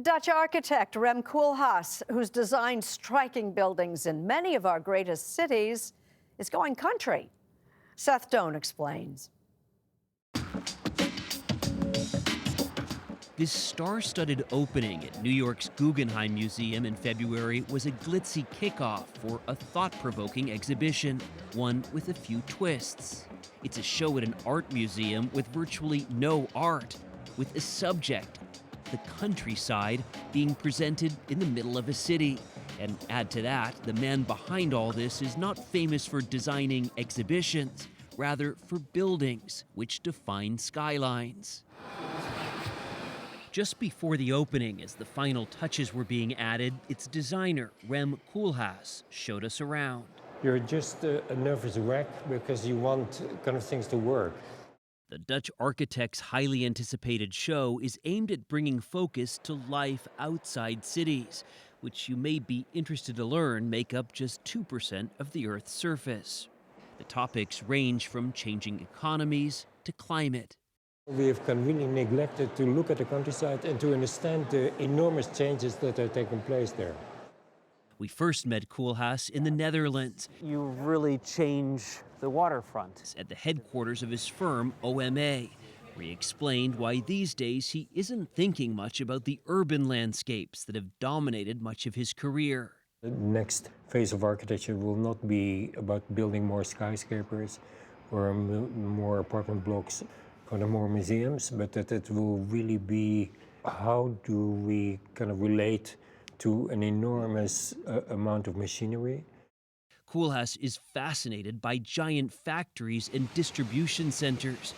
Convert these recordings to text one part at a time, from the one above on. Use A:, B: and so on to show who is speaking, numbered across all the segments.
A: Dutch architect Rem Koolhaas, who's designed striking buildings in many of our greatest cities, is going country. Seth Doane explains.
B: This star-studded opening at New York's Guggenheim Museum in February was a glitzy kickoff for a thought-provoking exhibition, one with a few twists. It's a show at an art museum with virtually no art, with a subject, the countryside, being presented in the middle of a city. And add to that, the man behind all this is not famous for designing exhibitions, rather for buildings, which define skylines. Just before the opening, as the final touches were being added, its designer, Rem Koolhaas, showed us around.
C: You're just a nervous wreck because you want kind of things to work.
B: The Dutch architect's highly anticipated show is aimed at bringing focus to life outside cities, which you may be interested to learn make up just 2% of the Earth's surface. The topics range from changing economies to climate.
C: We have kind of really neglected to look at the countryside and to understand the enormous changes that are taking place there.
B: We first met Koolhaas in the Netherlands.
D: You really change the waterfront.
B: At the headquarters of his firm, OMA, where he explained why these days he isn't thinking much about the urban landscapes that have dominated much of his career.
C: The next phase of architecture will not be about building more skyscrapers or more apartment blocks or more museums, but that it will really be how do we kind of relate to an enormous amount of machinery.
B: Koolhaas is fascinated by giant factories and distribution centers,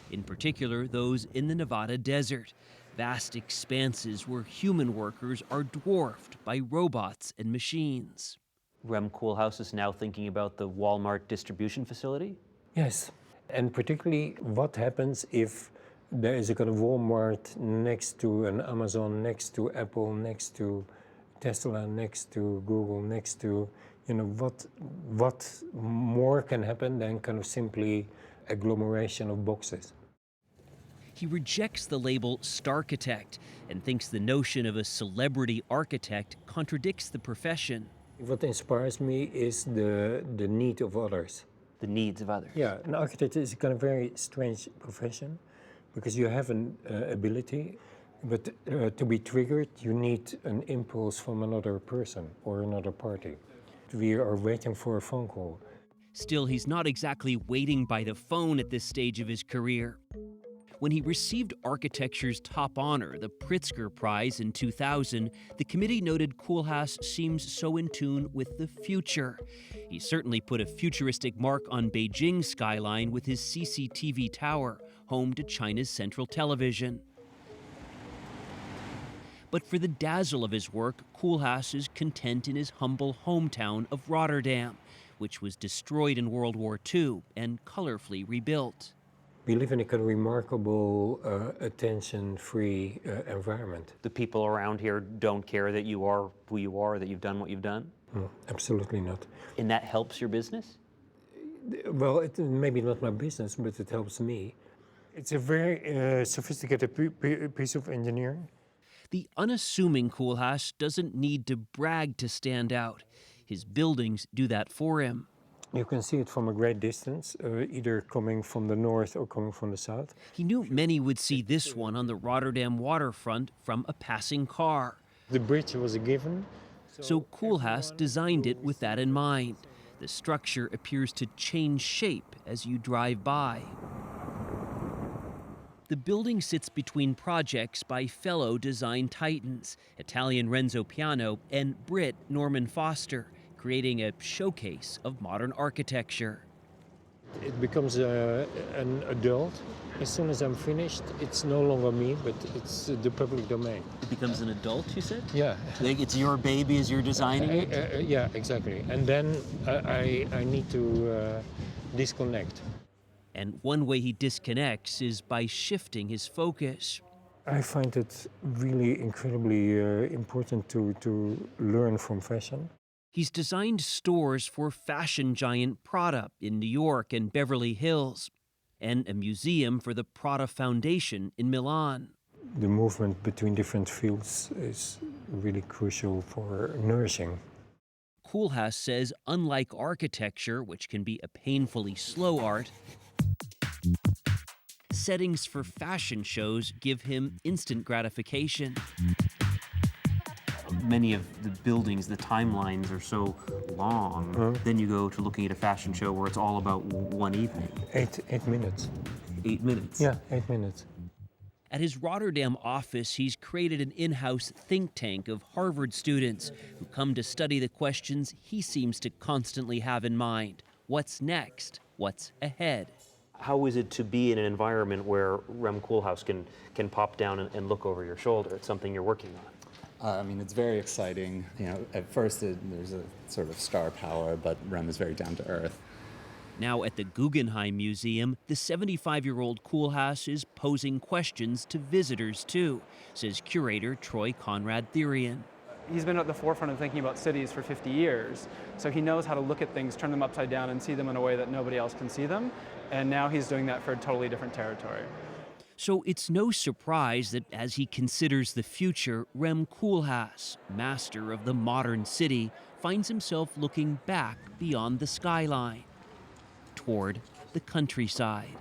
B: in particular those in the Nevada desert, vast expanses where human workers are dwarfed by robots and machines.
D: Rem Koolhaas is now thinking about the Walmart distribution facility?
C: Yes, and particularly what happens if there is a kind of Walmart next to an Amazon, next to Apple, next to Tesla, next to Google, next to, what more can happen than kind of simply agglomeration of boxes.
B: He rejects the label starchitect and thinks the notion of a celebrity architect contradicts the profession.
C: What inspires me is the need of others.
D: The needs of others.
C: Yeah, an architect is a kind of very strange profession because you have an ability, but to be triggered, you need an impulse from another person or another party. We are waiting for a phone call.
B: Still, he's not exactly waiting by the phone at this stage of his career. When he received architecture's top honor, the Pritzker Prize in 2000, the committee noted Koolhaas seems so in tune with the future. He certainly put a futuristic mark on Beijing's skyline with his CCTV tower, home to China's central television. But for the dazzle of his work, Koolhaas is content in his humble hometown of Rotterdam, which was destroyed in World War II and colorfully rebuilt.
C: We live in a kind of remarkable, attention-free environment.
D: The people around here don't care that you are who you are, that you've done what you've done?
C: No, absolutely not.
D: And that helps your business?
C: Well, it maybe not my business, but it helps me. It's a very sophisticated piece of engineering.
B: The unassuming Koolhaas doesn't need to brag to stand out. His buildings do that for him.
C: You can see it from a great distance, either coming from the north or coming from the south.
B: He knew many would see this one on the Rotterdam waterfront from a passing car.
C: The bridge was a given.
B: So Koolhaas designed it with that in mind. The structure appears to change shape as you drive by. The building sits between projects by fellow design titans, Italian Renzo Piano and Brit Norman Foster, creating a showcase of modern architecture.
C: It becomes an adult. As soon as I'm finished, it's no longer me, but it's the public domain.
D: It becomes an adult, you said?
C: Yeah.
D: Like it's your baby as you're designing it?
C: Yeah, exactly. And then I need to disconnect.
B: And one way he disconnects is by shifting his focus.
C: I find it really incredibly important to learn from fashion.
B: He's designed stores for fashion giant Prada in New York and Beverly Hills, and a museum for the Prada Foundation in Milan.
C: the movement between different fields is really crucial for nourishing.
B: Koolhaas says unlike architecture, which can be a painfully slow art, settings for fashion shows give him instant gratification.
D: Many of the buildings, the timelines are so long. Then you go to looking at a fashion show where it's all about one evening.
C: 8 minutes.
D: 8 minutes.
C: Yeah, 8 minutes.
B: At his Rotterdam office, he's created an in-house think tank of Harvard students who come to study the questions he seems to constantly have in mind. What's next? What's ahead?
D: How is it to be in an environment where Rem Koolhaas can pop down and look over your shoulder? It's something you're working on.
E: I mean, it's very exciting. You know, at first there's a sort of star power, but Rem is very down to earth.
B: Now at the Guggenheim Museum, the 75-year-old Koolhaas is posing questions to visitors too, says curator Troy Conrad-Therian.
F: He's been at the forefront of thinking about cities for 50 years, so he knows how to look at things, turn them upside down, and see them in a way that nobody else can see them, and now he's doing that for a totally different territory.
B: So it's no surprise that as he considers the future, Rem Koolhaas, master of the modern city, finds himself looking back beyond the skyline, toward the countryside.